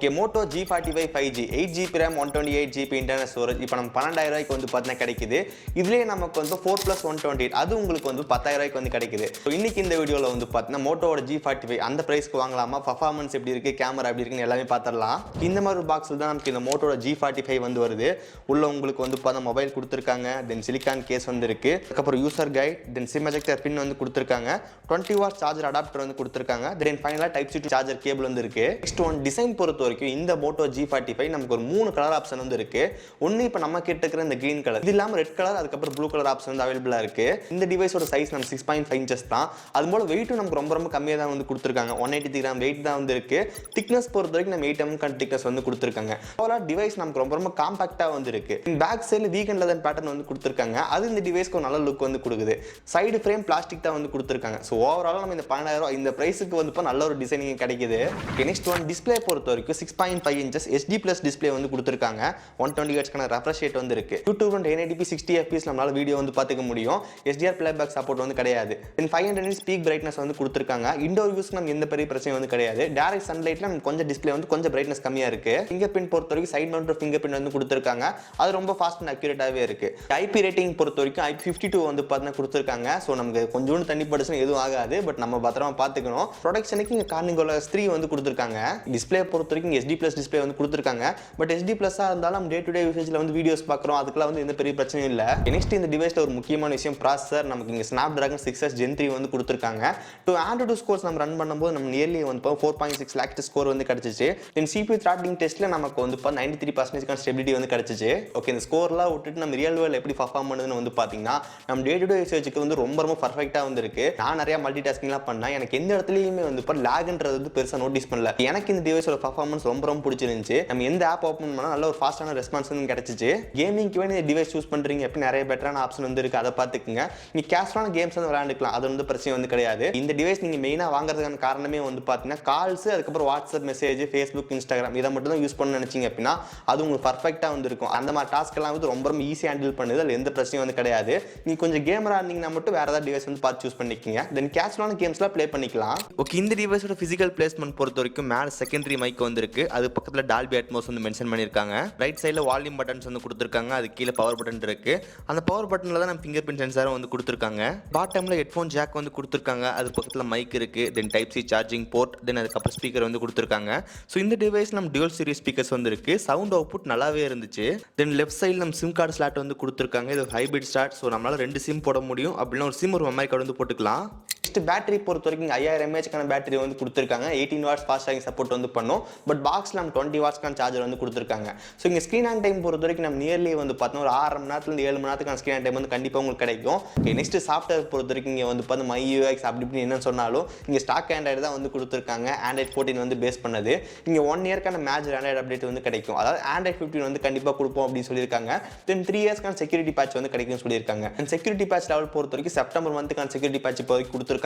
Okay Moto G45 5G 8GB RAM 128GB internal storage இப்போ நம்ம 12000 ரூபாய்க்கு வந்து பார்த்தா கிடைக்குது. இதுலயே நமக்கு வந்து 4+128 அது உங்களுக்கு வந்து 10000 ரூபாய்க்கு வந்து கிடைக்குது. ஸோ இன்னைக்கு இந்த வீடியோவில் வந்து பார்த்தீங்கன்னா மோட்டோவோட G45 அந்த பிரைஸ்க்கு வாங்கலாமா, பர்ஃபார்மன்ஸ் எப்படி இருக்கு, கேமரா எப்படி இருக்குன்னு எல்லாமே பார்த்துடலாம். இந்த மாதிரி ஒரு பாக்ஸில் தான் நமக்கு இந்த மோட்டோட G45 வந்து வருது. உள்ள உங்களுக்கு வந்து பார்த்தா மொபைல் கொடுத்துருக்காங்க, தென் சிலிக்கான் கேஸ் வந்து இருக்கு, அதுக்கப்புறம் யூசர் கைட், தென் சிம் எஜெக்டர் பின் வந்து கொடுத்துருக்காங்க, 20W சார்ஜர் அடாப்டர் வந்து கொடுத்துருக்காங்க, தென் ஃபைனலாக டைப் சி சார்ஜர் கேபிள் வந்து இருக்கு. நெக்ஸ்ட் ஒன் டிசைன் பொறுத்த வரைக்கும் இந்த Moto G45 நமக்கு ஒரு 3 கலர் ஆப்ஷன் வந்து இருக்கு. ஒன்னு இப்போ நம்ம கிட்ட இருக்கிற இந்த கிரீன் கலர், இது இல்லாம ரெட் கலர், அதுக்கப்புறம் ப்ளூ கலர் ஆப்ஷன் வந்து அவைலபிளா இருக்கு. இந்த டிவைஸோட சைஸ் நம்ம 6.5 இன்ச்சஸ் தான். அது போல வெயிட்டும் நமக்கு ரொம்ப கம்மியா தான் வந்து கொடுத்துருக்காங்க. 183 கிராம் வெயிட் தான் வந்து இருக்கு. திக்னஸ் பொறுத்த வரைக்கும் நம்ம 8 mm திக்னஸ் வந்து கொடுத்துருக்காங்க. ஓவரால் டிவைஸ் நமக்கு ரொம்ப காம்பாக்டா வந்து இருக்கு. பேக் சைடுல வீகன் லெதர் பேட்டர்ன் வந்து கொடுத்துருக்காங்க. அது இந்த டிவைஸ்க்கு ஒரு நல்ல லுக் வந்து கொடுக்குது. சைடு ஃப்ரேம் பிளாஸ்டிக் தான் வந்து கொடுத்துருக்காங்க. ஸோ ஓவரால் நம்ம இந்த 12000 ரூபாய் இந்த பிரைஸுக்கு வந்து நல்ல ஒரு டிசைனிங் கிடைக்குது. நெக்ஸ்ட் ஒன் டிஸ்பிளே பொறுத்த வரைக்கும் 6.5 inches HD+ டிஸ்பிளே வந்து கொடுத்துருக்காங்க. 120Hz ரெஃப்ரெஷ் ரேட் வந்து இருக்கு. YouTube and 1080p 60 fps நம்மளால வீடியோ வந்து பார்த்துக்க முடியும். SDR பிளேபேக் சப்போர்ட் வந்து கிடையாது. தென் 500 nits பீக் பிரைட்னஸ் வந்து கொடுத்துருக்காங்க. இண்டோர் யூஸ்க்கு நம்ம எந்த பெரிய பிரச்சனை வந்து கிடையாது. டைரக்ட் சன்லைட்ல நம்ம கொஞ்சம் டிஸ்பிளே வந்து கொஞ்சம் பிரைட்னஸ் கம்மியா இருக்கு. ஃபிங்கர் பிரிண்ட் பொறுத்த வரைக்கும் சைடு மவுண்ட் ஃபிங்கர் பிரிண்ட் வந்து கொடுத்துருக்காங்க. அது ரொம்ப ஃபாஸ்ட் அண்ட் அக்யூரேட்டாவே இருக்கு. IP ரேட்டிங் பொறுத்த வரைக்கும் IP52 வந்து பார்த்தா கொடுத்துருக்காங்க. ஸோ நமக்கு கொஞ்சோண்டு தண்ணி படுச்சுன்னா எதுவும் ஆகாது. பட் நம்ம பத்திரமா பார்த்துக்கணும். ப்ரொடக்ஷனுக்கு இங்கே கார்னிங்கோல 3 வந்து கொடுத்துருக்காங்க. டிஸ்பிளே பொறுத்த வரைக்கும் SD+ டிஸ்பிளே வந்து கொடுத்துருக்காங்க. பட் SD+ இருந்தாலும் நம்ம டே டு டே யூசேஜ்ல வந்து வீடியோஸ் பார்க்குறோம், அதுக்கெல்லாம் வந்து எந்த பெரிய பிரச்சனையும் இல்லை. நெக்ஸ்ட் இந்த டிவைஸ்ல ஒரு முக்கியமான விஷயம் ப்ராசஸர். நமக்கு இங்கே Snapdragon 6s Gen 3 வந்து கொடுத்துருக்காங்க. டு Android ஸ்கோர்ஸ் நம்ம ரன் பண்ணும்போது நம்ம நியர்லி வந்து 4.6 lakh ஸ்கோர் வந்து கிடைச்சிச்சு. தென் CPU த்ராட்லிங் டெஸ்ட்ல நமக்கு வந்து 93% ஸ்டெபிலிட்டி வந்து கிடைச்சிச்சு. ஓகே, இந்த ஸ்கோர்லாம் விட்டுட்டு நம்ம ரியல் வேர்ல்ட் எப்படி பர்ஃபார்ம் பண்ணுதுன்னு வந்து பார்த்தீங்கன்னா நம்ம டே டு டே யூசேஜுக்கு வந்து ரொம்ப பர்ஃபெக்டாக வந்து இருக்கு. நான் நிறைய மல்டி டாஸ்கிங்லாம் பண்ணேன். எனக்கு எந்த இடத்துலையுமே வந்து இப்போ லேக்ன்றது வந்து பெருசாக நோட்டீஸ் பண்ணல. எனக்கு இந்த டிவைஸோட பர்ஃபார்மன்ஸ் ரொம்ப பிடிச்சிருந்துச்சு. நம்ம எந்த ஆப் ஓப்பன் பண்ணால் நல்ல ஒரு ஃபாஸ்டான ரெஸ்பான்ஸ் வந்து கிடைச்சிச்சு. கேமிங்க்கு வேணும் இந்த டிவைஸ் யூஸ் பண்ணுறீங்க எப்படி நிறைய பெட்டரான ஆப்ஷன் வந்து இருக்கு, அதை பார்த்துக்குங்க. நீ கேஷுவலான கேம்ஸ் வந்து விளையாண்டுக்கலாம், அது வந்து பிரச்சனை வந்து கிடையாது. இந்த டிவைஸ் நீங்கள் மெயினாக வாங்குறதுக்கான காரணமே வந்து பார்த்தீங்கன்னா கால்ஸ், அதுக்கப்புறம் வாட்ஸ்அப் மெசேஜ், ஃபேஸ்புக், இன்ஸ்டாகிராம் இதை மட்டும் தான் யூஸ் பண்ண நினைச்சிங்க அப்படின்னா அது உங்களுக்கு பர்ஃபெக்டாக வந்து இருக்கும். அந்த மாதிரி டாஸ்க் எல்லாம் வந்து ரொம்ப ஈஸியாக ஹேண்டில் பண்ணுது. அதில் எந்த பிரச்சனையும் வந்து கிடையாது. நீ கொஞ்சம் கேமரா இருந்தீங்கன்னா மட்டும் வேற ஏதாவது டிவைஸ் வந்து பார்த்து யூஸ் பண்ணிக்கோங்க. தென் கேஷுவலான கேம்ஸ்லாம் ப்ளே பண்ணிக்கலாம். ஓகே, இந்த டிவைஸோட ஃபிசிக்கல் பிளேஸ்மெண்ட் பொறுத்த வரைக்கும் மேலே செகண்டரி மைக் வந்து இருக்கு. அது பக்கத்தில் டால்பி அட்மோஸ் வந்து மென்ஷன் பண்ணியிருக்காங்க. ரைட் சைடில் வால்யூம் பட்டன்ஸ் வந்து கொடுத்துருக்காங்க. அது கீழே பவர் பட்டன் இருக்கு. அந்த பவர் பட்டனில் தான் நம்ம ஃபிங்கர் பிரிண்ட் சென்சாரும் வந்து கொடுத்துருக்காங்க. பாட்டமில் ஹெட்ஃபோன் ஜாக் வந்து கொடுத்துருக்காங்க. அது பக்கத்தில் மைக் இருக்கு. தென் டைப் சி சார்ஜிங் போர்ட், தென் அதுக்கப்புறம் ஸ்பீக்கர் வந்து கொடுத்துருக்காங்க. ஸோ இந்த டிவைஸ் நம்ம டியூல் சீரிஸ் ஸ்பீக்கர்ஸ் வந்து இருக்கு. சவுண்ட் அவுட்புட் நல்லாவே இருந்துச்சு. தென் லெஃப்ட் சைடில் நம்ம சிம் கார்டு ஸ்லாட் வந்து கொடுத்துருக்காங்க. இது ஹைபிரிட் ஸ்லாட். ஸோ நம்மளால 2 சிம் போட முடியும். அப்படின்னா ஒரு சிம் ஒரு மெமரி கார்டு வந்து போட்டுக்கலாம். நெக்ஸ்ட் பேட்டரி பொறுத்த வரைக்கும் 5000 mAh பேட்டரி வந்து கொடுத்துருக்காங்க. 18 watts ஃபாஸ்ட் சார்ஜிங் சப்போர்ட் வந்து பண்ணும். பட் பாக்ஸில் நம்ம 20 watts சார்ஜர் வந்து கொடுத்துருக்காங்க. ஸோ இங்கே ஸ்க்ரீன் ஆன் டைம் பொறுத்த வரைக்கும் நம்ம நியர்லி வந்து பார்த்தோம்னா ஒரு 6 மணி நேரத்துலேருந்து 7 மணி நேரத்துக்கான ஸ்க்ரீன் ஆன் டைம் வந்து கண்டிப்பாக உங்களுக்கு கிடைக்கும். ஓகே, நெக்ஸ்ட் சாஃப்ட்வேர் பொறுத்த வரைக்கும் இங்கே வந்து பார்த்தா MyUX அப்படி இப்படி என்ன சொன்னாலும் இங்கே ஸ்டாக் ஆண்ட்ராய்டு தான் வந்து கொடுத்துருக்காங்க. Android 14 வந்து பேஸ் பண்ணது. இங்கே 1 இயர்க்கான மேஜர் ஆண்ட்ராய்டு அப்டேட் வந்து கிடைக்கும். அதாவது Android 15 வந்து கண்டிப்பாக கொடுப்போம் அப்படின்னு சொல்லியிருக்காங்க. தென் 3 இயர்ஸ்க்கான செக்யூரிட்டி பேட்ச் வந்து கிடைக்கும்னு சொல்லியிருக்காங்க. செக்யூரிட்டி பேட்ச் லெவல் பொறுத்த வரைக்கும் செப்டம்பர் மந்த்துக்கான செக்யூரிட்டி பேட்ச் இப்போ வரைக்கும் கொடுத்துருக்காங்க.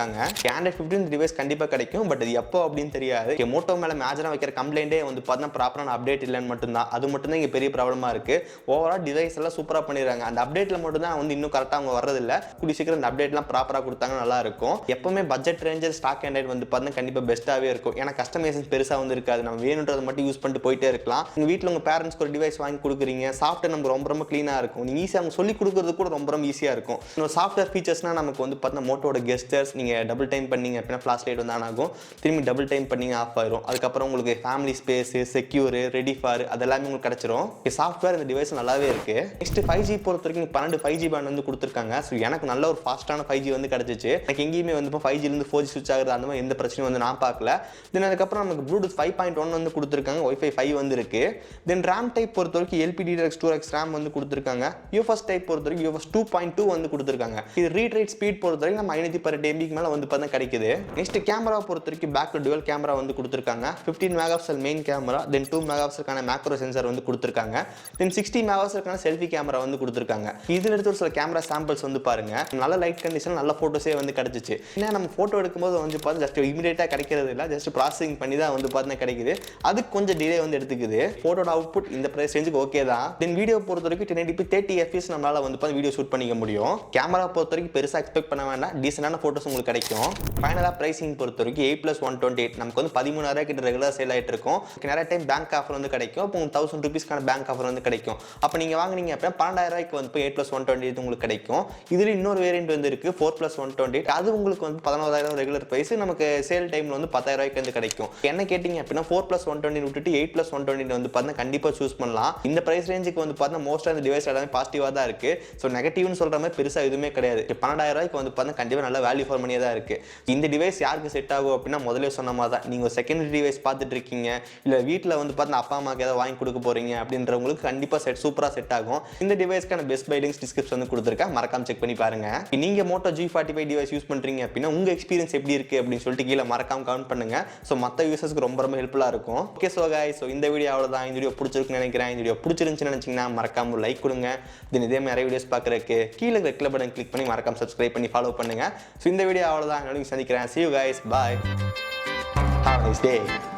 Android 15 டிவைஸ் கண்டிப்பாக கிடைக்கும். பட் அது எப்போ அப்படின்னு தெரியாது. மோட்டோ மேலே மேஜராக வைக்கிற கம்ப்ளைண்டே வந்து பார்த்தா ப்ராப்பரான அப்டேட் இல்லைன்னு மட்டும்தான். அது மட்டும்தான் இங்கே பெரிய ப்ராப்ளமாக இருக்கு. ஓவரால் டிவைஸ் எல்லாம் சூப்பராக பண்ணிடுறாங்க. அந்த அப்டேட்டில் மட்டும் தான் வந்து இன்னும் கரெக்டாக அவங்க வர்றதில்லை. கூடி சீக்கிரம் அந்த அப்டேட்லாம் ப்ராப்பராக கொடுத்தாங்க நல்லா இருக்கும். எப்பவுமே பட்ஜெட் ரேஞ்சர் ஸ்டாக் ஆண்ட்ராய்டு வந்து பார்த்தா கண்டிப்பாக பெஸ்ட்டாகவே இருக்கும். ஏன்னா கஸ்டமைசேஷன் பெருசாக வந்து இருக்காது. நம்ம வேணுன்றதை மட்டும் யூஸ் பண்ணிட்டு போயிட்டே இருக்கலாம். உங்கள் வீட்டில் உங்கள் பேரண்ட்ஸ்க்கு ஒரு டிவைஸ் வாங்கி கொடுக்குறீங்க, சாஃப்ட்வேர் நம்ம ரொம்ப க்ளீனாக இருக்கும். நீங்கள் ஈஸியாக அவங்க சொல்லி கொடுக்குறது கூட ரொம்ப ஈஸியாக இருக்கும். இன்னும் சாஃப்ட்வேர் ஃபீச்சர்ஸ்னால் நமக்கு வந்து பார்த்தா மோட்டோட கெஸ்டர்ஸ் நீங்கள் டபுள் டைம் பண்ணீங்க அப்படின்னா ஃப்ளாஷ் லைட் வந்து ஆன் ஆகும். திரும்பி டபுள் டைம் பண்ணீங்க ஆஃப் ஆயிரும். அதுக்கப்புறம் உங்களுக்கு family space, secure, ready for அதெல்லாமே உங்களுக்கு கிடைச்சிரும். சாஃப்ட்வேர் இந்த டிவைஸ் நல்லாவே இருக்கு. நெக்ஸ்ட் 5G பொறுத்த வரைக்கும் 12 5G பேண்ட் வந்து கொடுத்துருக்காங்க. ஸோ எனக்கு நல்ல ஒரு ஃபாஸ்ட்டான 5G வந்து கிடைச்சிச்சு. எனக்கு எங்கேயுமே வந்து 5Gலேருந்து 4G ஸ்விட்ச் ஆகுது அந்த மாதிரி எந்த பிரச்சனையும் வந்து நான் பார்க்கல. தென் அதுக்கப்புறம் நமக்கு ப்ளூடூத் 5.1 வந்து கொடுத்துருக்காங்க. Wi-Fi 5 வந்து இருக்கு. தென் RAM டைப் பொறுத்த வரைக்கும் LPDDR2X RAM வந்து கொடுத்துருக்காங்க. UFS டைப் பொறுத்த வரைக்கும் UFS 2.2 வந்து கொடுத்துருக்காங்க. இது ரீட் ரைட் ஸ்பீட் பொறுத்த வரைக்கும் நம்ம 512 MB மேலே வந்து பார்த்தா கிடைக்குது. நெக்ஸ்ட் கேமரா பொறுத்த வரைக்கும் பேக் டுவல் கேமரா வந்து கொடுத்துருக்காங்க. 15 மெகாபிக்சல் மெயின் கேமரா, தென் 2 மெகாபிக்சலுக்கான மேக்ரோ சென்சார் வந்து கொடுத்துருக்காங்க. தென் 60 மெகாபிக்சலுக்கான செல்ஃபி கேமரா வந்து கொடுத்துருக்காங்க. இதில் எடுத்து ஒரு சில கேமரா சாம்பிள்ஸ் வந்து பாருங்க. நல்ல லைட் கண்டிஷன், நல்ல போட்டோஸே வந்து கிடைச்சிச்சு. ஏன்னா நம்ம போட்டோ எடுக்கும்போது வந்து பார்த்து ஜஸ்ட் இமீடியட்டாக கிடைக்கிறது இல்லை, ஜஸ்ட் ப்ராசஸிங் பண்ணி தான் வந்து பார்த்தா கிடைக்குது. அதுக்கு கொஞ்சம் டிலே வந்து எடுத்துக்குது. போட்டோட அவுட்புட் இந்த பிரைஸ் ரேஞ்சுக்கு ஓகே தான். தென் வீடியோ பொறுத்த வரைக்கும் 1080p 30 fps நம்மளால வந்து பார்த்து வீடியோ ஷூட் பண்ணிக்க முடியும். கேமரா பொறுத்த வரைக்கும் பெருசாக எக்ஸ்பெக்ட் பண்ண வேண்டாம். டீசெண்டான போட்டோஸ் உங்களுக்கு கிடைக்கும். ஃபைனலாக ப்ரைசிங் பொறுத்த வரைக்கும் 8+128 நமக்கு வந்து 13,000 கிட்ட ரெகுலர் சேல் ஆகிட்டு இருக்கும். நிறைய டைம் பேங்க் ஆஃபர் வந்து கிடைக்கும். இப்போ உங்களுக்கு 1000 ரூபீஸ்க்கான பேங்க் ஆஃபர் வந்து கிடைக்கும். அப்போ நீங்கள் வாங்குனீங்க அப்படின்னா 12,000 வந்து 8+128 உங்களுக்கு கிடைக்கும். இதில் இன்னொரு வேரியன்ட் வந்து இருக்குது 4+128. அது உங்களுக்கு வந்து 11,000 ரெகுலர் ப்ரைஸ், நமக்கு சேல் டைமில் வந்து 10,000 வந்து கிடைக்கும். என்ன கேட்டிங்க அப்படின்னா 4+128 விட்டுட்டு 8+128 வந்து பார்த்தீங்கன்னா கண்டிப்பாக சூஸ் பண்ணலாம். இந்த ப்ரைஸ் ரேஞ்சுக்கு வந்து பார்த்தீங்கன்னா மோஸ்ட்டாக இந்த டிவைஸ் எல்லாமே பாசிட்டிவாக தான் இருக்குது. ஸோ நெகட்டிவ்னு சொல்கிற மாதிரி பெருசாக எதுவுமே கிடையாது. 12,000 வந்து பார்த்தீங்கன்னா கண்டிப்பாக நல்ல வேல்யூ ஃபார் மணியாக தான் இருக்குது. இந்த டிவைஸ் யாருக்கு செட் ஆகும் அப்படின்னா முதலே சொன்ன மாதிரி தான், நீங்கள் செகண்டரி டிவைஸ் பார்த்துட்டு இருக்கீங்க, இல்லை வீட்டில் வந்து பார்த்தீங்கன்னா அப்பா அம்மாவுக்கு ஏதாவது வாங்கி கொடுக்க போகிறீங்க அப்படின்றவங்களுக்கு கண்டிப்பாக சூப்பராக செட் ஆகும். இந்த டிவைஸ்க்கான பெஸ்ட் பை லிங்க்ஸ் டிஸ்கிரிப்ஷன் வந்து கொடுத்துருக்கேன், மறக்காம செக் பண்ணி பாருங்க. நீங்கள் Moto G45 டிவைஸ் யூஸ் பண்ணுறீங்க அப்படின்னா உங்கள் எக்ஸ்பீரியன்ஸ் எப்படி இருக்குது அப்படின்னு சொல்லிட்டு கீழே மறக்காம கமெண்ட் பண்ணுங்க. ஸோ மற்ற யூசர்ஸ்க்கு ரொம்ப ஹெல்ப்ஃபுல்லாக இருக்கும். ஓகே ஸோ கைஸ், ஸோ இந்த வீடியோ அவ்வளோதான். இந்த வீடியோ பிடிச்சிருக்குன்னு நினைக்கிறேன். இந்த வீடியோ பிடிச்சிருந்துச்சுன்னு நினச்சிங்கன்னா மறக்காம லைக் கொடுங்க. இதே மாதிரி நிறைய வீடியோஸ் பார்க்குறதுக்கு கீழே ரெட் பட்டன் கிளிக் பண்ணி மறக்காம சப்ஸ்கிரைப் பண்ணி ஃபாலோ பண்ணுங்க. ஸோ இந்த வீடியோ அவ்வளோதான். சந்திக்கிறேன். See you guys. Bye. Have a nice day.